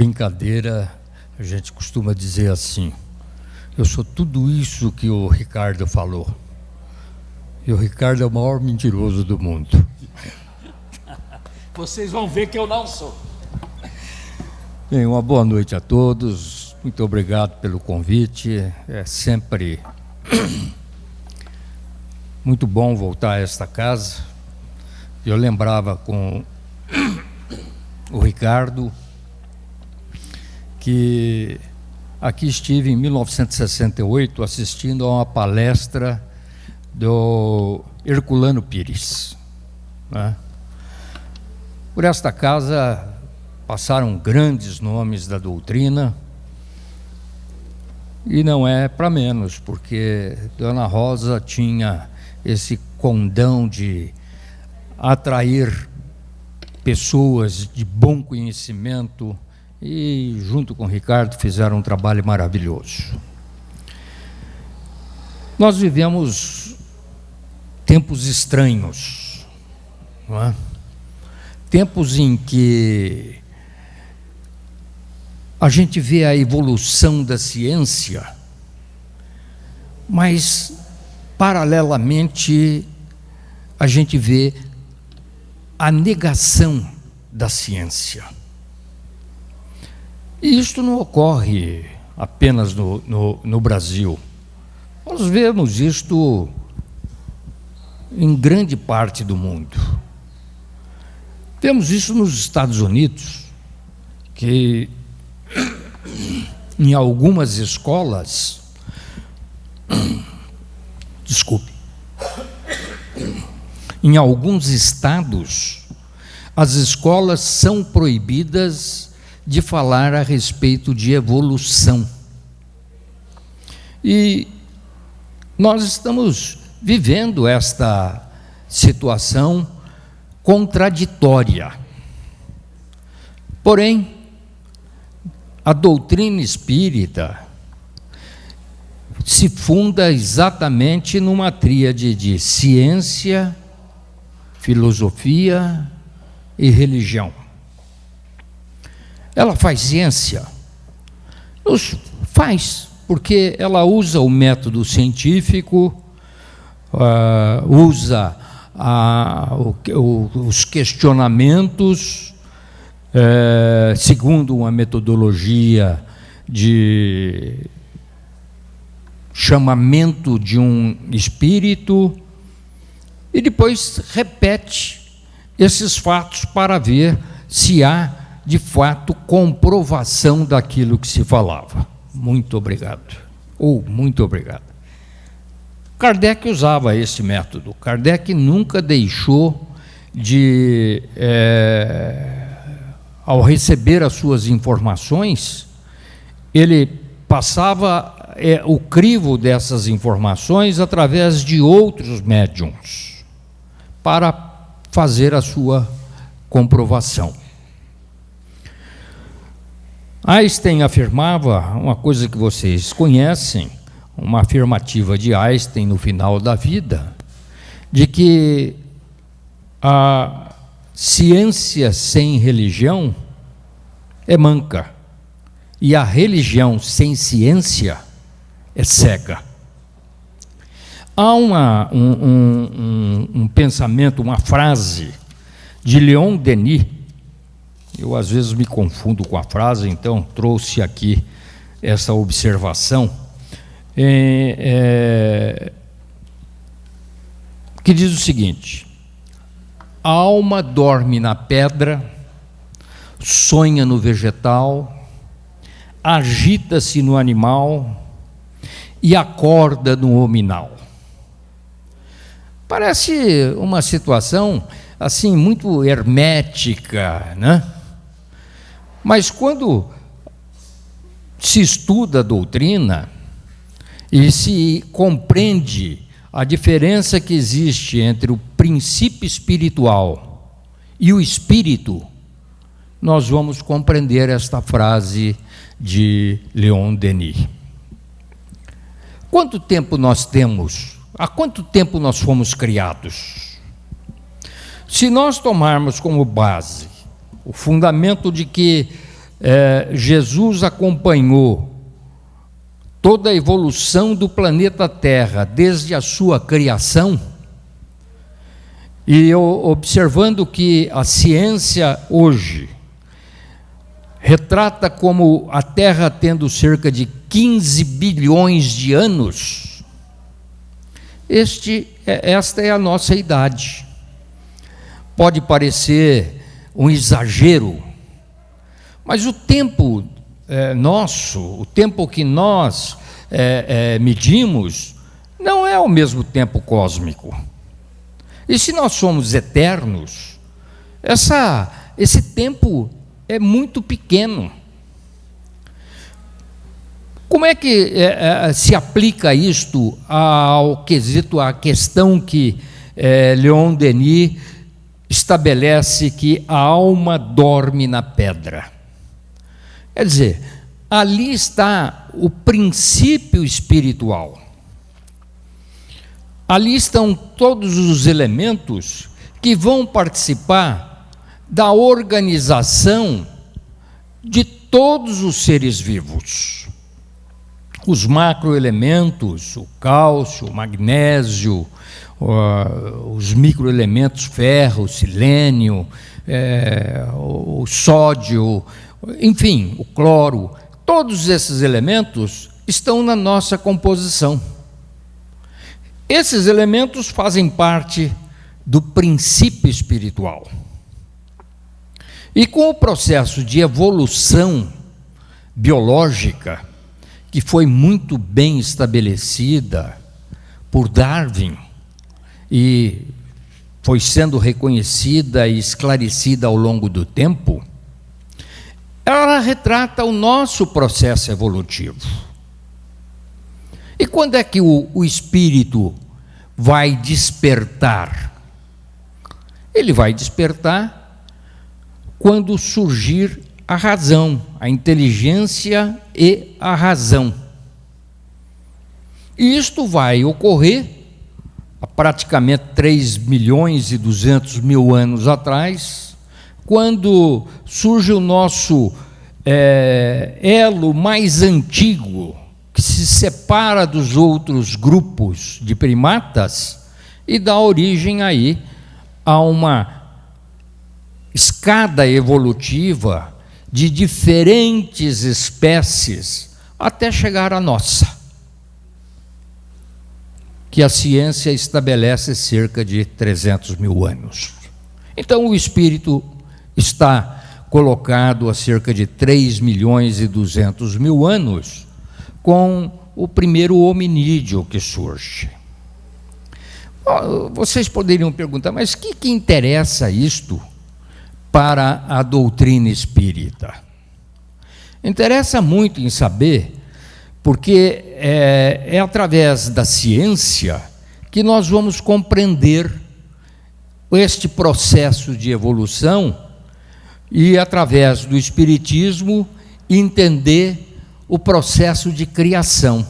brincadeira, a gente costuma dizer assim: eu sou tudo isso que o Ricardo falou. E o Ricardo é o maior mentiroso do mundo. Vocês vão ver que eu não sou. Bem, uma boa noite a todos. Muito obrigado pelo convite. É sempre muito bom voltar a esta casa. Eu lembrava com o Ricardo que aqui estive em 1968 assistindo a uma palestra do Herculano Pires, né? Por esta casa passaram grandes nomes da doutrina, e não é para menos, porque Dona Rosa tinha esse condão de atrair pessoas de bom conhecimento, e junto com o Ricardo fizeram um trabalho maravilhoso. Nós vivemos tempos estranhos, não é? Tempos em que a gente vê a evolução da ciência, mas paralelamente a gente vê a negação da ciência. E isto não ocorre apenas no Brasil. Nós vemos isto em grande parte do mundo. Vemos isso nos Estados Unidos, que em algumas escolas, em alguns estados, as escolas são proibidas de falar a respeito de evolução. E nós estamos vivendo esta situação contraditória. Porém, a doutrina espírita se funda exatamente numa tríade de ciência, filosofia e religião. Ela faz ciência? Faz, porque ela usa o método científico, usa os questionamentos, segundo uma metodologia de chamamento de um espírito, e depois repete esses fatos para ver se há, de fato, comprovação daquilo que se falava. Muito obrigado. Muito obrigado. Kardec usava esse método. Kardec nunca deixou de, ao receber as suas informações, ele passava o crivo dessas informações através de outros médiuns para fazer a sua comprovação. Einstein afirmava uma coisa que vocês conhecem, uma afirmativa de Einstein no final da vida, de que a ciência sem religião é manca, e a religião sem ciência é cega. Há um pensamento, uma frase de Leon Denis. Eu às vezes me confundo com a frase, então trouxe aqui essa observação, que diz o seguinte: a alma dorme na pedra, sonha no vegetal, agita-se no animal e acorda no hominal. Parece uma situação assim muito hermética, né? Mas quando se estuda a doutrina e se compreende a diferença que existe entre o princípio espiritual e o espírito, nós vamos compreender esta frase de Leon Denis. Quanto tempo nós temos? Há quanto tempo nós fomos criados? Se nós tomarmos como base o fundamento de que Jesus acompanhou toda a evolução do planeta Terra desde a sua criação, e observando que a ciência hoje retrata como a Terra tendo cerca de 15 bilhões de anos, esta é a nossa idade. Pode parecer um exagero, mas o tempo nosso, o tempo que nós medimos, não é o mesmo tempo cósmico. E se nós somos eternos, esse tempo é muito pequeno. Como é que se aplica isto ao quesito, à questão que Leon Denis estabelece que a alma dorme na pedra? Quer dizer, ali está o princípio espiritual. Ali estão todos os elementos que vão participar da organização de todos os seres vivos. Os macroelementos, o cálcio, o magnésio, os microelementos ferro, silênio, o sódio, enfim, o cloro, todos esses elementos estão na nossa composição. Esses elementos fazem parte do princípio espiritual. E com o processo de evolução biológica, que foi muito bem estabelecida por Darwin e foi sendo reconhecida e esclarecida ao longo do tempo, ela retrata o nosso processo evolutivo. E quando é que o espírito vai despertar? Ele vai despertar quando surgir a razão, a inteligência e a razão. E isto vai ocorrer há praticamente 3.200.000 anos atrás, quando surge o nosso elo mais antigo, que se separa dos outros grupos de primatas e dá origem aí a uma escada evolutiva de diferentes espécies até chegar à nossa, que a ciência estabelece cerca de 300.000 anos. Então o espírito está colocado há cerca de 3.200.000 anos com o primeiro hominídeo que surge. Vocês poderiam perguntar, mas o que interessa isto para a doutrina espírita? Interessa muito em saber, porque é através da ciência que nós vamos compreender este processo de evolução e, através do espiritismo, entender o processo de criação.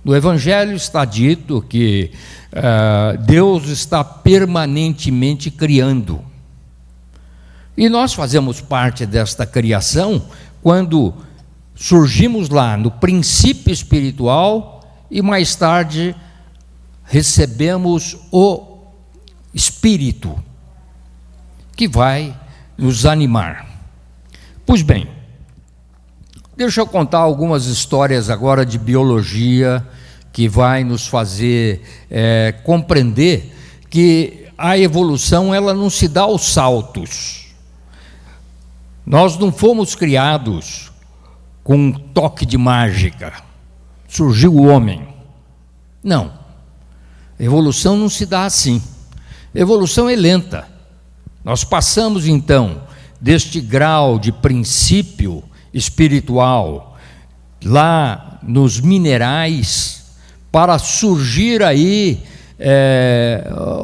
No Evangelho está dito que Deus está permanentemente criando. E nós fazemos parte desta criação quando surgimos lá no princípio espiritual e mais tarde recebemos o Espírito que vai nos animar. Pois bem, deixa eu contar algumas histórias agora de biologia que vai nos fazer compreender que a evolução ela não se dá aos saltos. Nós não fomos criados com um toque de mágica. Surgiu o homem. Não. A evolução não se dá assim. A evolução é lenta. Nós passamos então deste grau de princípio espiritual lá nos minerais para surgir aí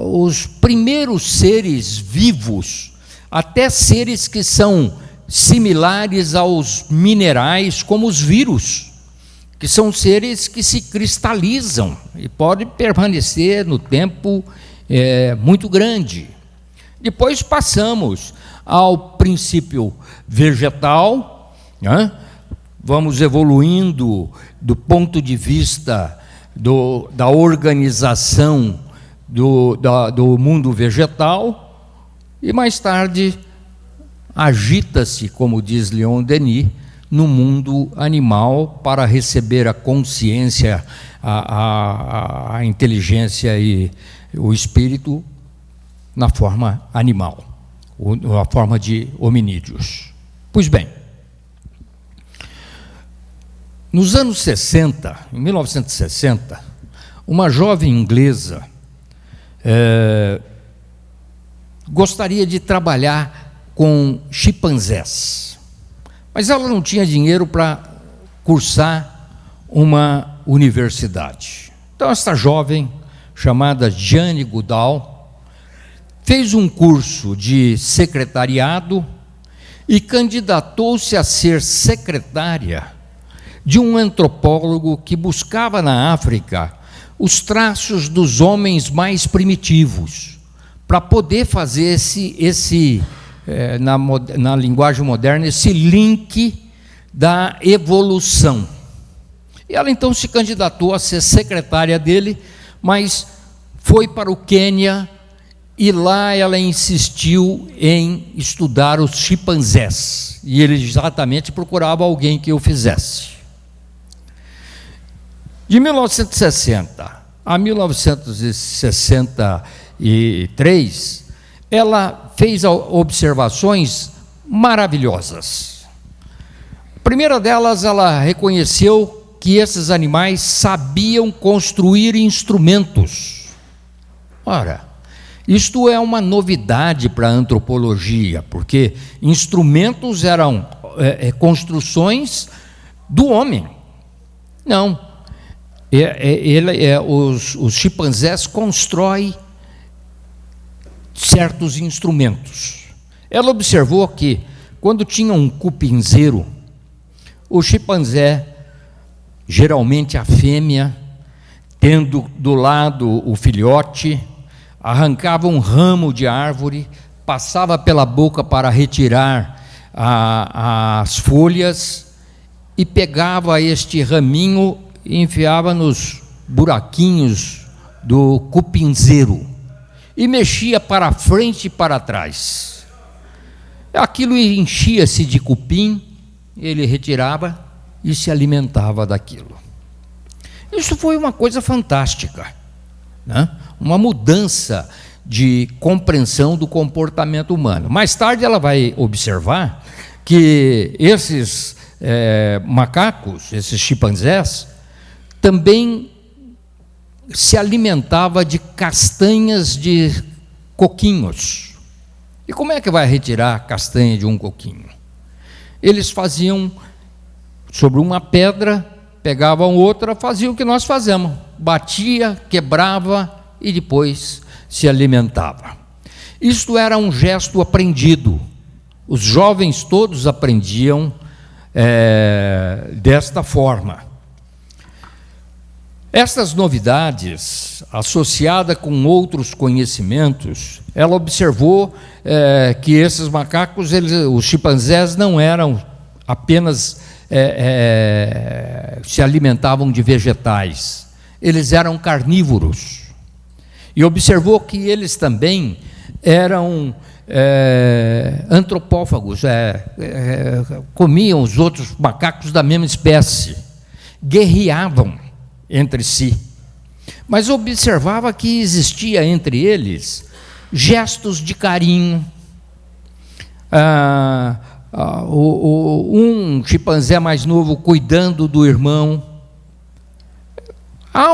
os primeiros seres vivos, até seres que são similares aos minerais, como os vírus, que são seres que se cristalizam e podem permanecer no tempo muito grande. Depois passamos ao princípio vegetal, né? Vamos evoluindo do ponto de vista da organização do mundo vegetal, e mais tarde agita-se, como diz Leon Denis, no mundo animal para receber a consciência, a inteligência e o espírito na forma animal, na forma de hominídeos. Pois bem, nos anos 60, em 1960, uma jovem inglesa gostaria de trabalhar com chimpanzés, mas ela não tinha dinheiro para cursar uma universidade. Então, esta jovem, chamada Jane Goodall, fez um curso de secretariado e candidatou-se a ser secretária de um antropólogo que buscava na África os traços dos homens mais primitivos, para poder fazer na linguagem moderna, esse link da evolução. E ela então se candidatou a ser secretária dele, mas foi para o Quênia e lá ela insistiu em estudar os chimpanzés. E ele exatamente procurava alguém que o fizesse. De 1960 a 1963, ela fez observações maravilhosas. A primeira delas, ela reconheceu que esses animais sabiam construir instrumentos. Ora, isto é uma novidade para a antropologia, porque instrumentos eram construções do homem. Não. Os chimpanzés constroem certos instrumentos. Ela observou que, quando tinha um cupinzeiro, o chimpanzé, geralmente a fêmea, tendo do lado o filhote, arrancava um ramo de árvore, passava pela boca para retirar as folhas e pegava este raminho e enfiava nos buraquinhos do cupinzeiro e mexia para frente e para trás. Aquilo enchia-se de cupim, ele retirava e se alimentava daquilo. Isso foi uma coisa fantástica, né? Uma mudança de compreensão do comportamento humano. Mais tarde ela vai observar que esses macacos, esses chimpanzés, também se alimentava de castanhas de coquinhos. E como é que vai retirar a castanha de um coquinho? Eles faziam sobre uma pedra, pegavam outra, faziam o que nós fazemos, batia, quebrava e depois se alimentava. Isto era um gesto aprendido. Os jovens todos aprendiam desta forma. Estas novidades, associadas com outros conhecimentos, ela observou que esses macacos, os chimpanzés, não eram apenas se alimentavam de vegetais, eles eram carnívoros. E observou que eles também eram antropófagos, comiam os outros macacos da mesma espécie, guerreavam entre si, mas observava que existia entre eles gestos de carinho. Um chimpanzé mais novo cuidando do irmão. Há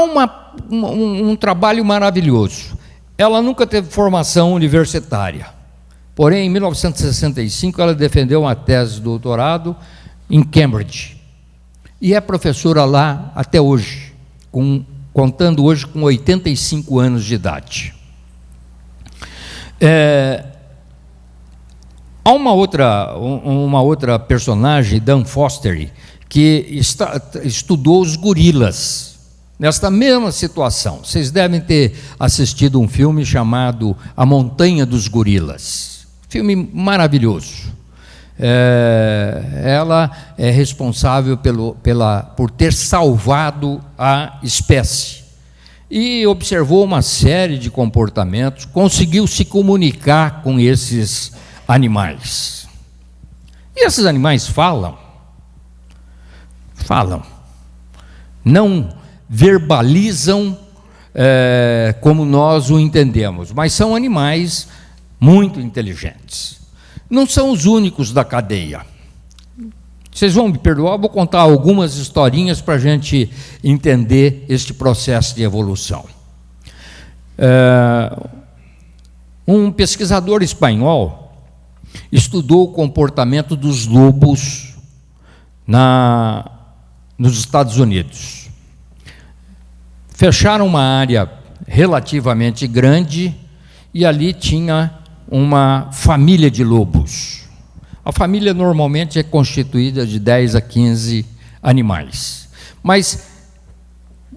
um trabalho maravilhoso. Ela nunca teve formação universitária, porém em 1965 ela defendeu uma tese de doutorado em Cambridge e é professora lá até hoje, contando hoje com 85 anos de idade. Há uma outra personagem, Dan Foster, que estudou os gorilas, nesta mesma situação. Vocês devem ter assistido um filme chamado A Montanha dos Gorilas, Filme maravilhoso. Ela é responsável por ter salvado a espécie. E observou uma série de comportamentos, conseguiu se comunicar com esses animais. E esses animais falam. Não verbalizam como nós o entendemos, mas são animais muito inteligentes. Não são os únicos da cadeia. Vocês vão me perdoar, vou contar algumas historinhas para a gente entender este processo de evolução. Um pesquisador espanhol estudou o comportamento dos lobos nos Estados Unidos. Fecharam uma área relativamente grande e ali tinha uma família de lobos. A família normalmente é constituída de 10 a 15 animais. Mas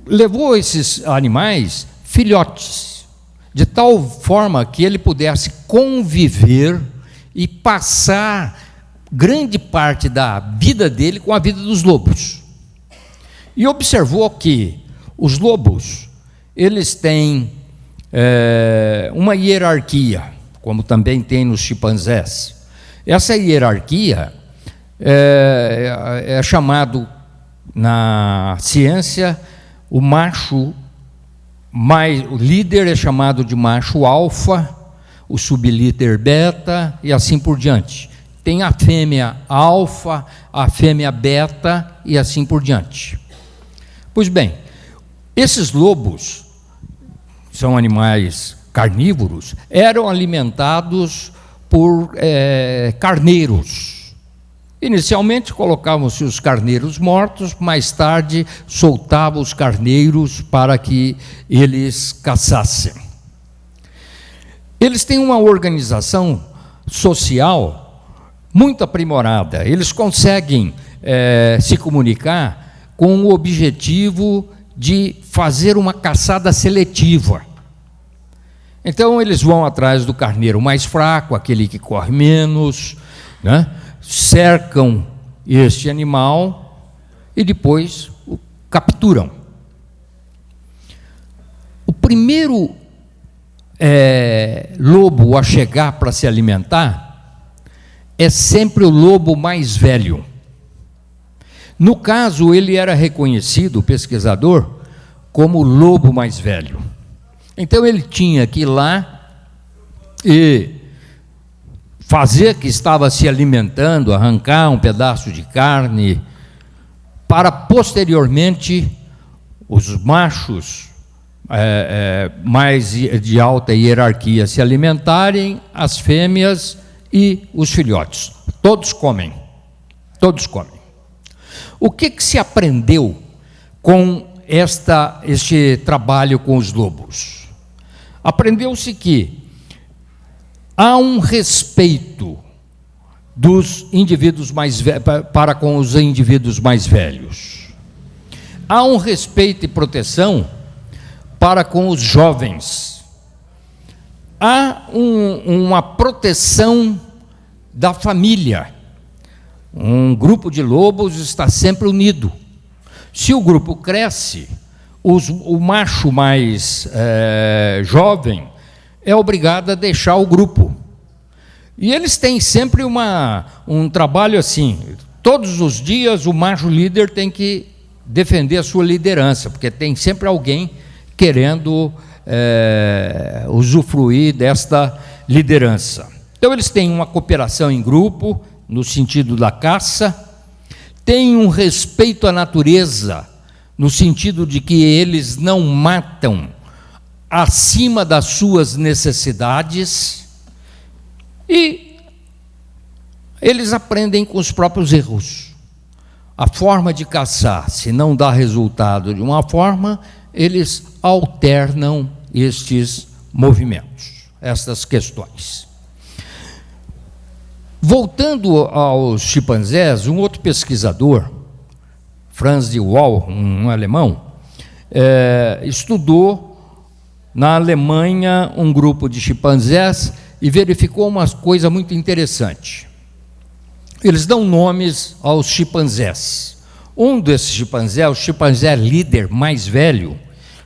levou esses animais filhotes, de tal forma que ele pudesse conviver e passar grande parte da vida dele com a vida dos lobos. E observou que os lobos, eles têm uma hierarquia, como também tem nos chimpanzés. Essa hierarquia é chamado na ciência o líder é chamado de macho alfa, o sublíder beta e assim por diante. Tem a fêmea alfa, a fêmea beta e assim por diante. Pois bem, esses lobos são animais carnívoros, eram alimentados por carneiros. Inicialmente colocavam-se os carneiros mortos, mais tarde soltavam os carneiros para que eles caçassem. Eles têm uma organização social muito aprimorada, eles conseguem se comunicar com o objetivo de fazer uma caçada seletiva. Então eles vão atrás do carneiro mais fraco, aquele que corre menos, né? Cercam este animal e depois o capturam. O primeiro lobo a chegar para se alimentar é sempre o lobo mais velho. No caso, ele era reconhecido, o pesquisador, como o lobo mais velho. Então ele tinha que ir lá e fazer que estava se alimentando, arrancar um pedaço de carne, para posteriormente os machos mais de alta hierarquia se alimentarem, as fêmeas e os filhotes. Todos comem. O que se aprendeu com este trabalho com os lobos? Aprendeu-se que há um respeito dos indivíduos para com os indivíduos mais velhos. Há um respeito e proteção para com os jovens. Há uma proteção da família. Um grupo de lobos está sempre unido. Se o grupo cresce, o macho mais jovem é obrigado a deixar o grupo. E eles têm sempre um trabalho assim, todos os dias o macho líder tem que defender a sua liderança, porque tem sempre alguém querendo usufruir desta liderança. Então eles têm uma cooperação em grupo, no sentido da caça, têm um respeito à natureza, no sentido de que eles não matam acima das suas necessidades, e eles aprendem com os próprios erros. A forma de caçar, se não dá resultado de uma forma, eles alternam estes movimentos, estas questões. Voltando aos chimpanzés, um outro pesquisador, Franz de Waal, um alemão, estudou na Alemanha um grupo de chimpanzés e verificou uma coisa muito interessante. Eles dão nomes aos chimpanzés. Um desses chimpanzés, o chimpanzé líder mais velho,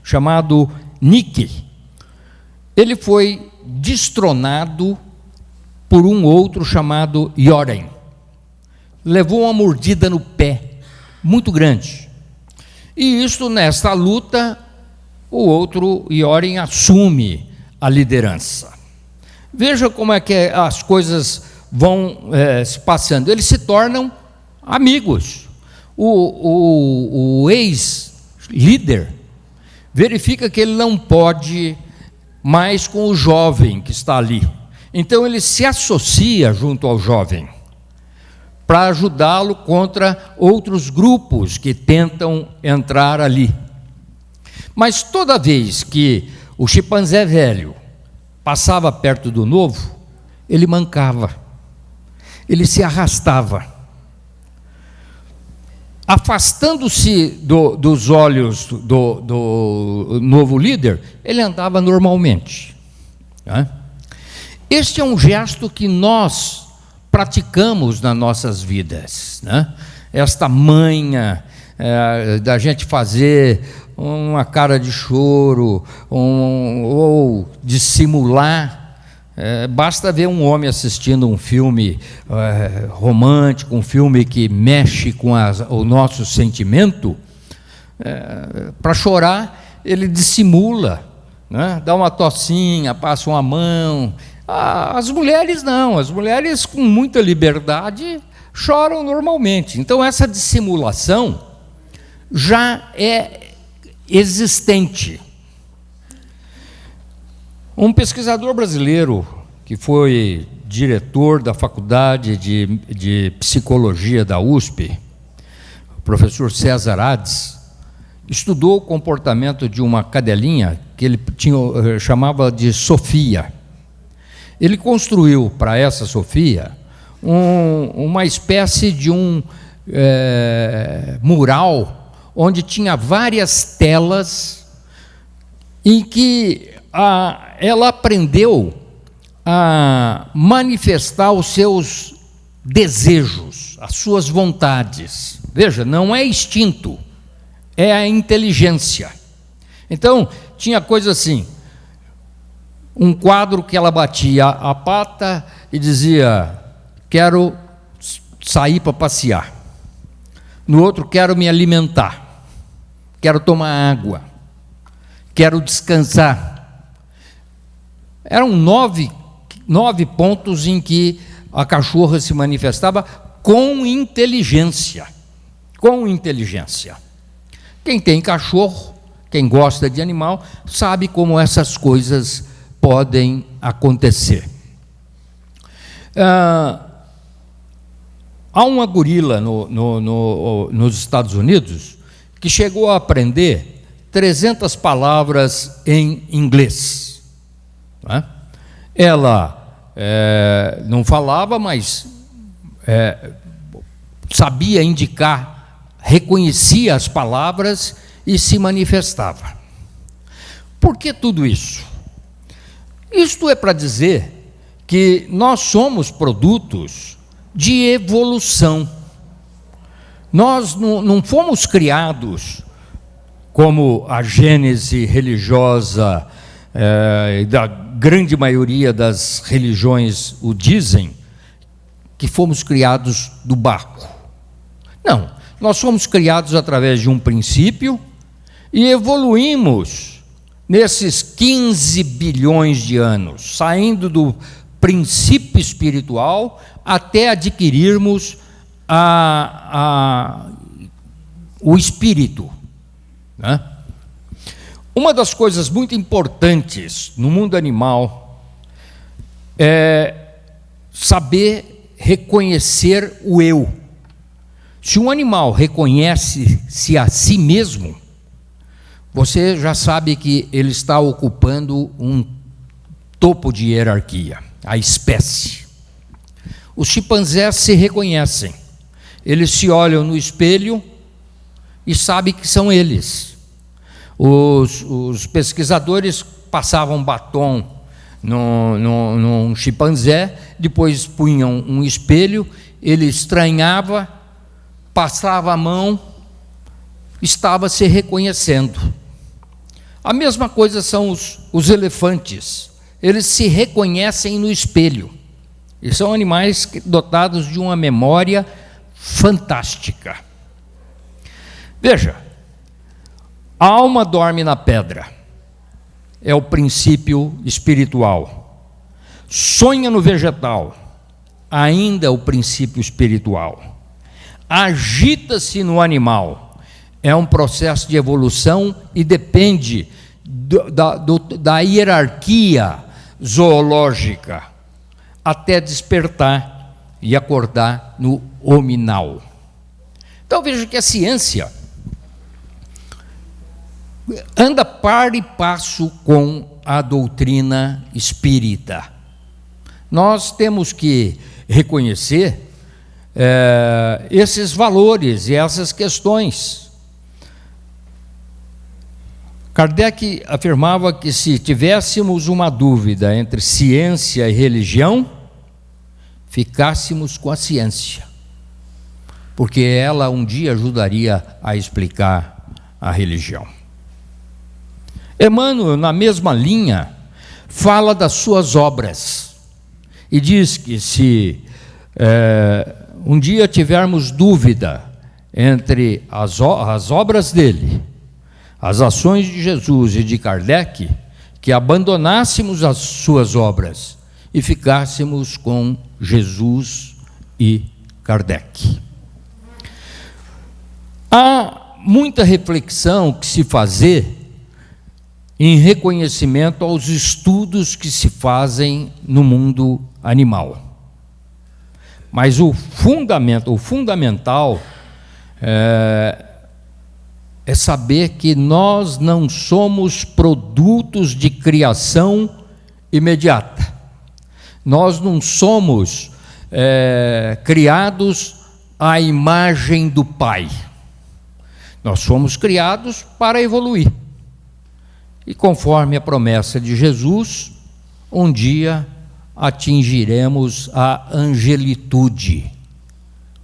chamado Nick, ele foi destronado por um outro chamado Yoren. Levou uma mordida no pé, muito grande. E isso, nesta luta, o outro Yoren assume a liderança. Veja como é que as coisas vão se passando. Eles se tornam amigos. O ex-líder verifica que ele não pode mais com o jovem que está ali. Então ele se associa junto ao jovem para ajudá-lo contra outros grupos que tentam entrar ali. Mas toda vez que o chimpanzé velho passava perto do novo, ele mancava, ele se arrastava. Afastando-se dos olhos do novo líder, ele andava normalmente. Este é um gesto que nós praticamos nas nossas vidas, esta manha da gente fazer uma cara de choro, ou dissimular. Basta ver um homem assistindo um filme romântico, um filme que mexe com o nosso sentimento, para chorar, ele dissimula, dá uma tocinha, passa uma mão. As mulheres não, as mulheres com muita liberdade choram normalmente. Então essa dissimulação já é existente. Um pesquisador brasileiro, que foi diretor da Faculdade de Psicologia da USP, o professor César Hades, estudou o comportamento de uma cadelinha que ele chamava de Sofia. Ele construiu para essa Sofia uma espécie de mural, onde tinha várias telas em que ela aprendeu a manifestar os seus desejos, as suas vontades. Veja, não é instinto, é a inteligência. Então, tinha coisa assim, um quadro que ela batia a pata e dizia: quero sair para passear. No outro, quero me alimentar, quero tomar água, quero descansar. Eram nove pontos em que a cachorra se manifestava com inteligência. Com inteligência. Quem tem cachorro, quem gosta de animal, sabe como essas coisas podem acontecer. Há uma gorila nos Estados Unidos que chegou a aprender 300 palavras em inglês. Ela não falava, mas sabia indicar, reconhecia as palavras e se manifestava. Por que tudo isso? Isto é para dizer que nós somos produtos de evolução. Nós não fomos criados como a gênese religiosa da grande maioria das religiões o dizem, que fomos criados do barro. Não, nós fomos criados através de um princípio e evoluímos nesses 15 bilhões de anos, saindo do princípio espiritual até adquirirmos o espírito. Uma das coisas muito importantes no mundo animal é saber reconhecer o eu. Se um animal reconhece-se a si mesmo, você já sabe que ele está ocupando um topo de hierarquia, a espécie. Os chimpanzés se reconhecem, eles se olham no espelho e sabem que são eles. Os pesquisadores passavam batom num chimpanzé, depois punham um espelho, ele estranhava, passava a mão, estava se reconhecendo. A mesma coisa são os elefantes, eles se reconhecem no espelho, e são animais dotados de uma memória fantástica. Veja, a alma dorme na pedra, é o princípio espiritual. Sonha no vegetal, ainda é o princípio espiritual. Agita-se no animal, é um processo de evolução e depende da hierarquia zoológica, até despertar e acordar no hominal. Então veja que a ciência anda par e passo com a doutrina espírita. Nós temos que reconhecer esses valores e essas questões. Kardec afirmava que se tivéssemos uma dúvida entre ciência e religião, ficássemos com a ciência, porque ela um dia ajudaria a explicar a religião. Emmanuel, na mesma linha, fala das suas obras e diz que se um dia tivermos dúvida entre as obras dele, as ações de Jesus e de Kardec, que abandonássemos as suas obras e ficássemos com Jesus e Kardec. Há muita reflexão que se fazer em reconhecimento aos estudos que se fazem no mundo animal. Mas o fundamental é saber que nós não somos produtos de criação imediata. Nós não somos criados à imagem do Pai. Nós somos criados para evoluir. E conforme a promessa de Jesus, um dia atingiremos a angelitude,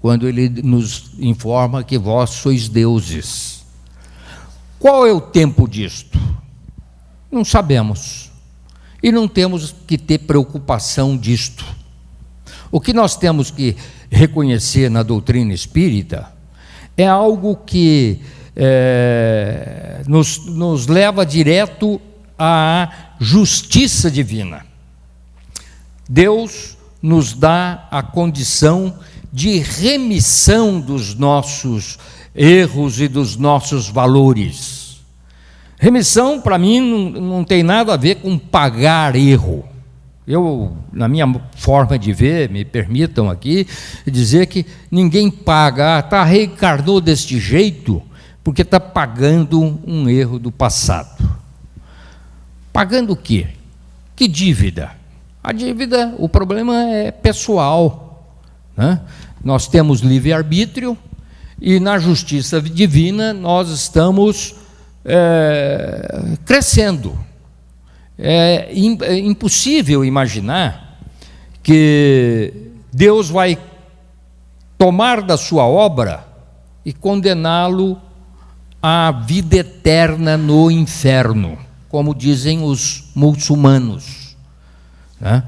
quando ele nos informa que vós sois deuses. Qual é o tempo disto? Não sabemos. E não temos que ter preocupação disto. O que nós temos que reconhecer na doutrina espírita é algo que nos leva direto à justiça divina. Deus nos dá a condição de remissão dos nossos erros e dos nossos valores. Remissão, para mim, não tem nada a ver com pagar erro. Eu, na minha forma de ver, me permitam aqui dizer que ninguém paga, reencarnou deste jeito, porque está pagando um erro do passado. Pagando o quê? Que dívida? A dívida, o problema é pessoal, né? Nós temos livre-arbítrio e na justiça divina nós estamos crescendo. É impossível imaginar que Deus vai tomar da sua obra e condená-lo à vida eterna no inferno, como dizem os muçulmanos, né?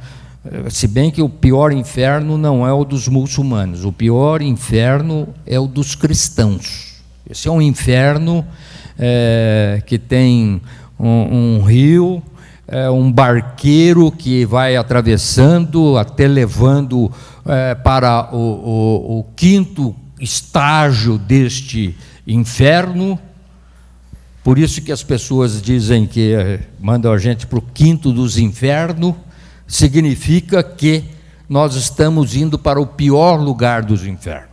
Se bem que o pior inferno não é o dos muçulmanos, o pior inferno é o dos cristãos. Esse é um inferno que tem um rio, um barqueiro que vai atravessando, até levando para o quinto estágio deste inferno. Por isso que as pessoas dizem que mandam a gente para o quinto dos infernos, significa que nós estamos indo para o pior lugar dos infernos.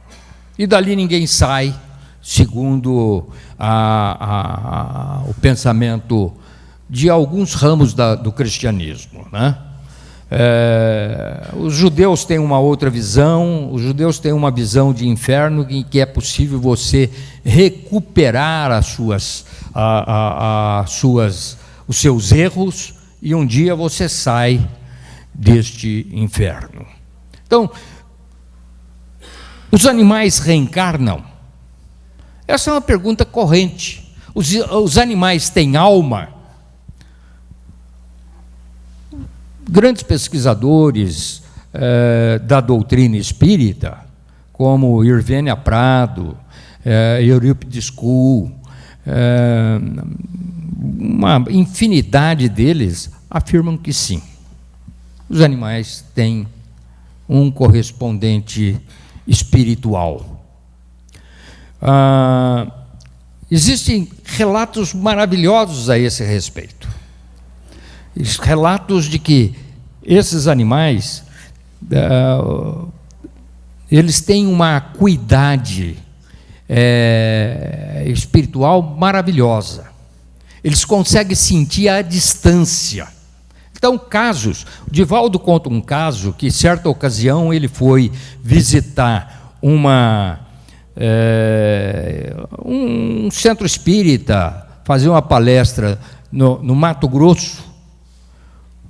E dali ninguém sai, segundo o pensamento de alguns ramos do cristianismo, né? Os judeus têm uma outra visão. Os judeus têm uma visão de inferno em que é possível você recuperar os seus erros e um dia você sai deste inferno. Então, os animais reencarnam? Essa é uma pergunta corrente. Os animais têm alma? Grandes pesquisadores da doutrina espírita, como Irvênia Prado, Eurípides Kuhl, uma infinidade deles afirmam que sim, os animais têm um correspondente espiritual. Existem relatos maravilhosos a esse respeito. Relatos de que esses animais, eles têm uma acuidade espiritual maravilhosa. Eles conseguem sentir a distância. Então, casos, o Divaldo conta um caso que, certa ocasião, ele foi visitar um centro espírita, fazer uma palestra no Mato Grosso,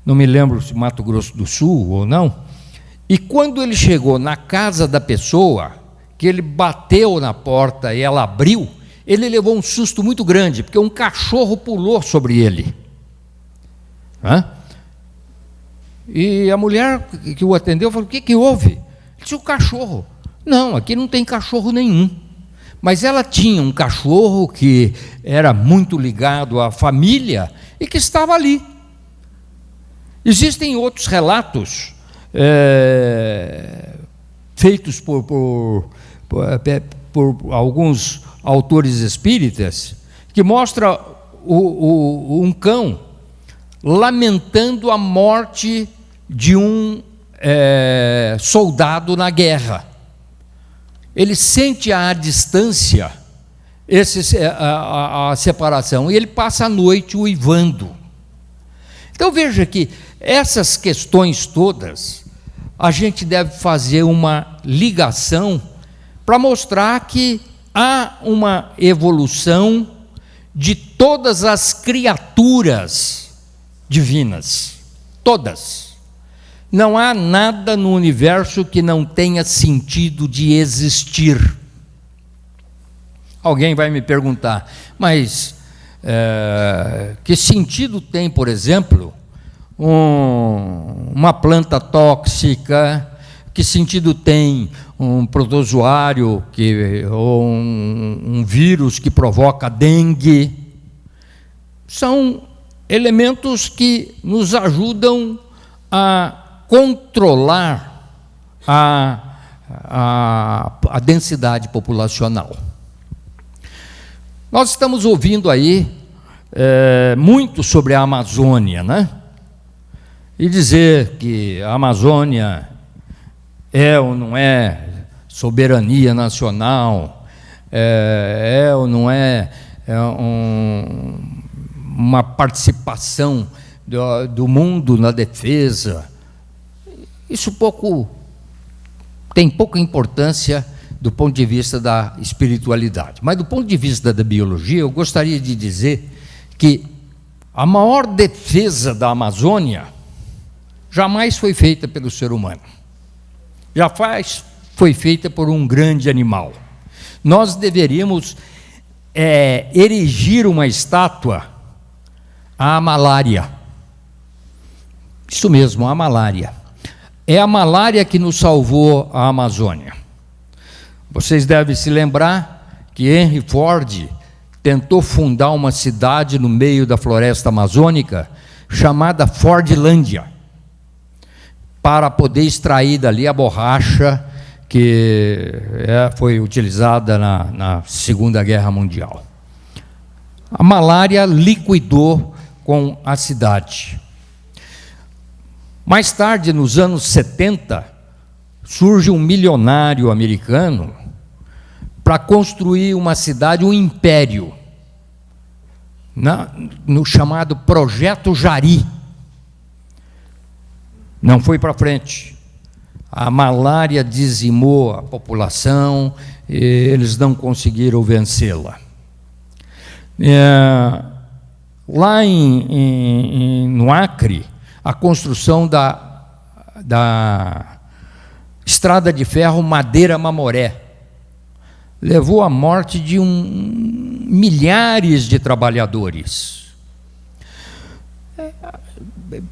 não me lembro se Mato Grosso do Sul ou não, e quando ele chegou na casa da pessoa, que ele bateu na porta e ela abriu, ele levou um susto muito grande, porque um cachorro pulou sobre ele. E a mulher que o atendeu falou: o que houve? Ele disse: o cachorro. Não, aqui não tem cachorro nenhum. Mas ela tinha um cachorro que era muito ligado à família e que estava ali. Existem outros relatos feitos por alguns autores espíritas, que mostra um cão lamentando a morte de um soldado na guerra. Ele sente à distância a separação, e ele passa a noite uivando. Então veja que essas questões todas, a gente deve fazer uma ligação para mostrar que há uma evolução de todas as criaturas divinas, todas. Não há nada no universo que não tenha sentido de existir. Alguém vai me perguntar: mas que sentido tem, por exemplo, uma planta tóxica? Que sentido tem um protozoário ou um vírus que provoca dengue? São elementos que nos ajudam a controlar a densidade populacional. Nós estamos ouvindo aí muito sobre a Amazônia, né? E dizer que a Amazônia é ou não é soberania nacional, é ou não é, uma participação do mundo na defesa. Isso tem pouca importância do ponto de vista da espiritualidade. Mas do ponto de vista da biologia, eu gostaria de dizer que a maior defesa da Amazônia jamais foi feita pelo ser humano. Foi feita por um grande animal. Nós deveríamos erigir uma estátua à malária. Isso mesmo, a malária. É a malária que nos salvou a Amazônia. Vocês devem se lembrar que Henry Ford tentou fundar uma cidade no meio da floresta amazônica chamada Fordlândia, para poder extrair dali a borracha que foi utilizada na Segunda Guerra Mundial. A malária liquidou com a cidade. Mais tarde, nos anos 70, surge um milionário americano para construir uma cidade, um império, no chamado Projeto Jari. Não foi para frente. A malária dizimou a população, e eles não conseguiram vencê-la. Lá no Acre, a construção da estrada de ferro Madeira-Mamoré levou à morte de milhares de trabalhadores.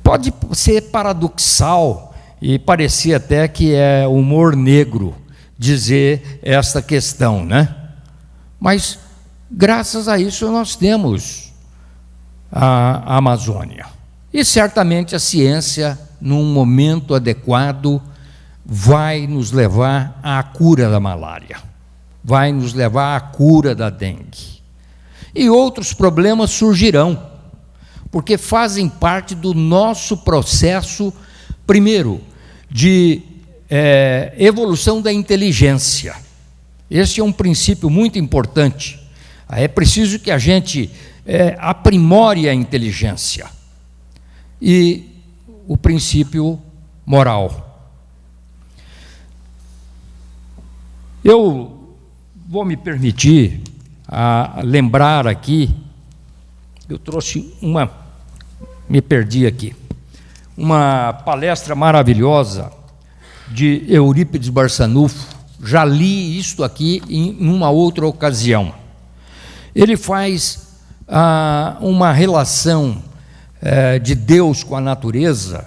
Pode ser paradoxal e parecer até que é humor negro dizer esta questão, né? Mas graças a isso nós temos a Amazônia. E certamente a ciência, num momento adequado, vai nos levar à cura da malária, vai nos levar à cura da dengue. E outros problemas surgirão, porque fazem parte do nosso processo, primeiro, de evolução da inteligência. Esse é um princípio muito importante. É preciso que a gente aprimore a inteligência. E o princípio moral. Eu vou me permitir lembrar aqui, eu trouxe me perdi aqui, uma palestra maravilhosa de Eurípides Barçanufo. Já li isto aqui em uma outra ocasião. Ele faz uma relação de Deus com a natureza,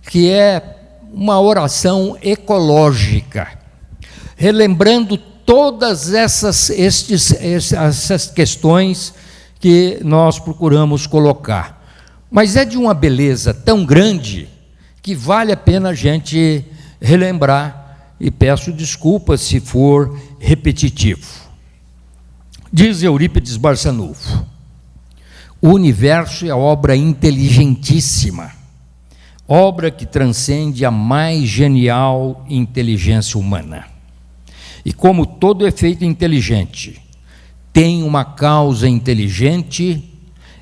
que é uma oração ecológica, relembrando todas essas questões que nós procuramos colocar. Mas é de uma beleza tão grande que vale a pena a gente relembrar, e peço desculpas se for repetitivo. Diz Eurípides Barçanufo: o universo é obra inteligentíssima, obra que transcende a mais genial inteligência humana. E como todo efeito inteligente tem uma causa inteligente,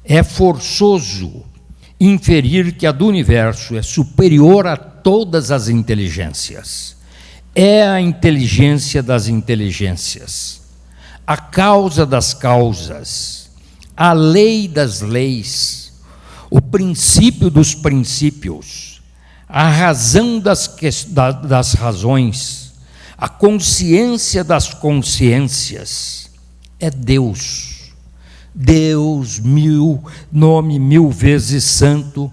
é forçoso inferir que a do universo é superior a todas as inteligências. É a inteligência das inteligências, a causa das causas, a lei das leis, o princípio dos princípios, a razão das razões, a consciência das consciências. É Deus. Deus, nome 1000 vezes santo,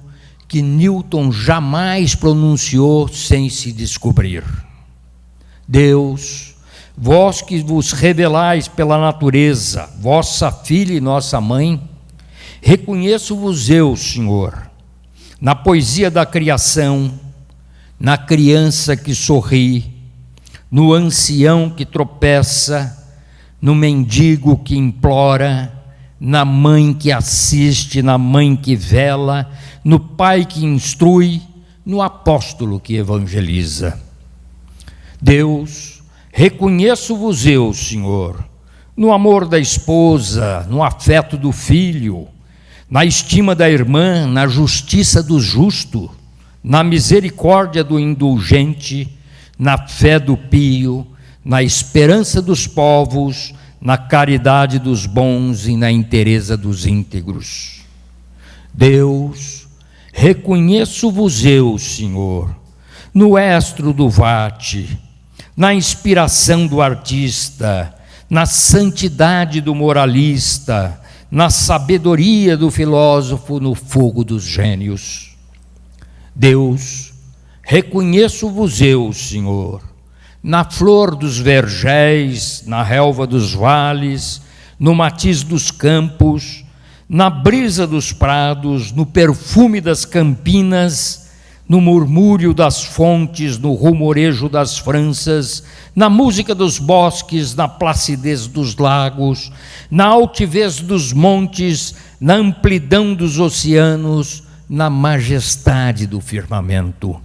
que Newton jamais pronunciou sem se descobrir. Deus, vós que vos revelais pela natureza, vossa filha e nossa mãe, reconheço-vos eu, Senhor, na poesia da criação, na criança que sorri, no ancião que tropeça, no mendigo que implora, na mãe que assiste, na mãe que vela, no pai que instrui, no apóstolo que evangeliza. Deus, reconheço-vos eu, Senhor, no amor da esposa, no afeto do filho, na estima da irmã, na justiça do justo, na misericórdia do indulgente, na fé do pio, na esperança dos povos, na caridade dos bons e na inteireza dos íntegros. Deus, reconheço-vos eu, Senhor, no estro do vate, na inspiração do artista, na santidade do moralista, na sabedoria do filósofo, no fogo dos gênios. Deus, reconheço-vos eu, Senhor, na flor dos vergéis, na relva dos vales, no matiz dos campos, na brisa dos prados, no perfume das campinas, no murmúrio das fontes, no rumorejo das franças, na música dos bosques, na placidez dos lagos, na altivez dos montes, na amplidão dos oceanos, na majestade do firmamento.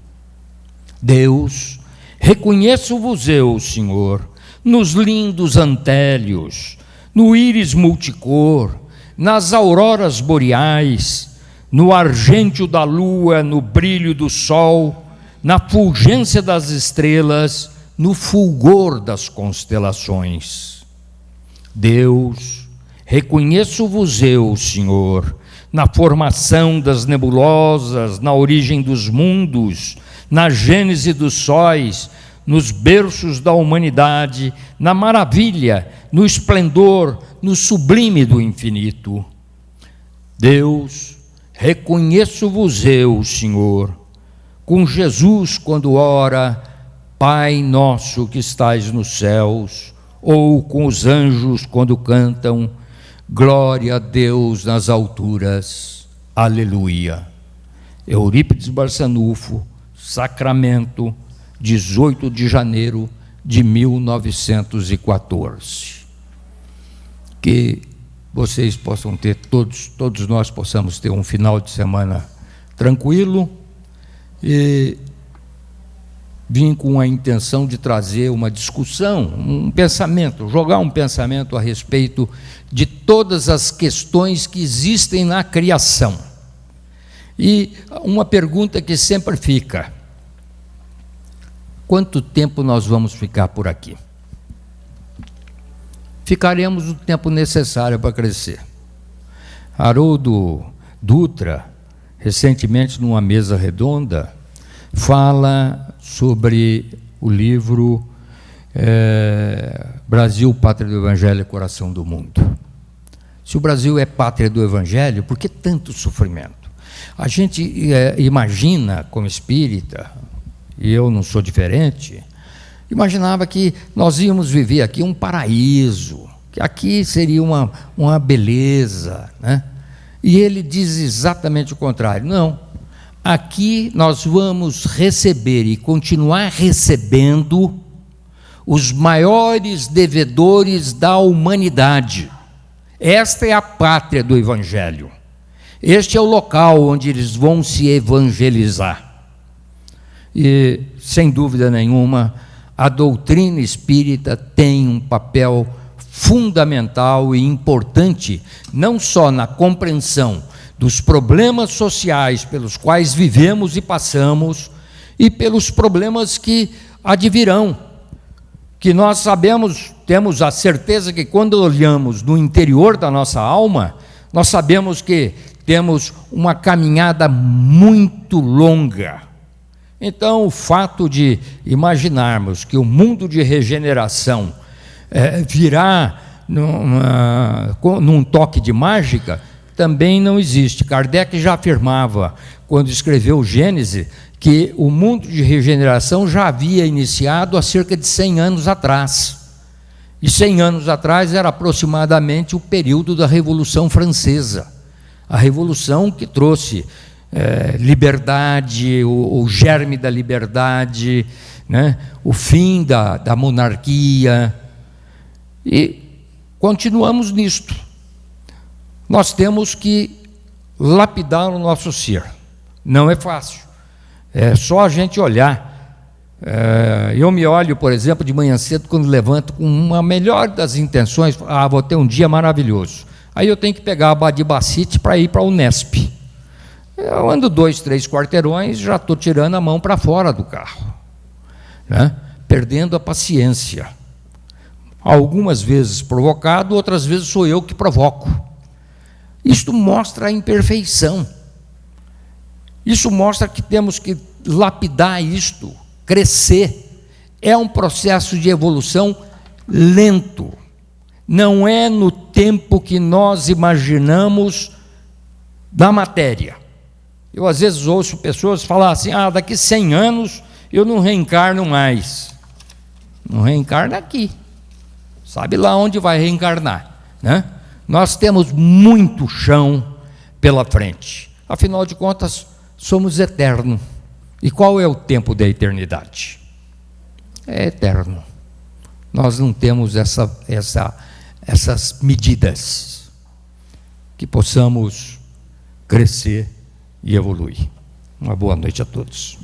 Deus, reconheço-vos eu, Senhor, nos lindos antélios, no íris multicor, nas auroras boreais, no argêntio da lua, no brilho do sol, na fulgência das estrelas, no fulgor das constelações. Deus, reconheço-vos eu, Senhor, na formação das nebulosas, na origem dos mundos, na gênese dos sóis, nos berços da humanidade, na maravilha, no esplendor, no sublime do infinito. Deus, reconheço-vos eu, Senhor, com Jesus quando ora, Pai nosso que estais nos céus, ou com os anjos quando cantam, glória a Deus nas alturas, aleluia. Eurípides Barçanufo, Sacramento, 18 de janeiro de 1914. Que vocês possam ter, todos nós possamos ter um final de semana tranquilo, e vim com a intenção de trazer uma discussão, um pensamento, jogar um pensamento a respeito de todas as questões que existem na criação. E uma pergunta que sempre fica: quanto tempo nós vamos ficar por aqui? Ficaremos o tempo necessário para crescer. Haroldo Dutra, recentemente numa mesa redonda, fala sobre o livro Brasil, Pátria do Evangelho e Coração do Mundo. Se o Brasil é pátria do Evangelho, por que tanto sofrimento? A gente imagina, como espírita, e eu não sou diferente, imaginava que nós íamos viver aqui um paraíso, que aqui seria uma beleza, né? E ele diz exatamente o contrário. Não, aqui nós vamos receber e continuar recebendo os maiores devedores da humanidade. Esta é a pátria do Evangelho. Este é o local onde eles vão se evangelizar. E, sem dúvida nenhuma, a doutrina espírita tem um papel fundamental e importante, não só na compreensão dos problemas sociais pelos quais vivemos e passamos, e pelos problemas que advirão, que nós sabemos, temos a certeza que quando olhamos no interior da nossa alma, nós sabemos que temos uma caminhada muito longa. Então, o fato de imaginarmos que o mundo de regeneração virá num toque de mágica, também não existe. Kardec já afirmava, quando escreveu o Gênese, que o mundo de regeneração já havia iniciado há cerca de 100 anos atrás. E 100 anos atrás era aproximadamente o período da Revolução Francesa. A Revolução que trouxe liberdade, o germe da liberdade, né? O fim da monarquia. E continuamos nisto. Nós temos que lapidar o nosso ser. Não é fácil. É só a gente olhar. Eu me olho, por exemplo, de manhã cedo, quando levanto com uma melhor das intenções, vou ter um dia maravilhoso. Aí eu tenho que pegar a Badibacite para ir para a Unesp. Eu ando 2, 3 quarteirões, já estou tirando a mão para fora do carro, né? Perdendo a paciência. Algumas vezes provocado, outras vezes sou eu que provoco. Isto mostra a imperfeição. Isso mostra que temos que lapidar isto, crescer. É um processo de evolução lento. Não é no tempo que nós imaginamos da matéria. Eu às vezes ouço pessoas falar assim: daqui 100 anos eu não reencarno mais. Não reencarna aqui. Sabe lá onde vai reencarnar, né? Nós temos muito chão pela frente. Afinal de contas, somos eternos. E qual é o tempo da eternidade? É eterno. Nós não temos essas medidas. Que possamos crescer e evoluir. Uma boa noite a todos.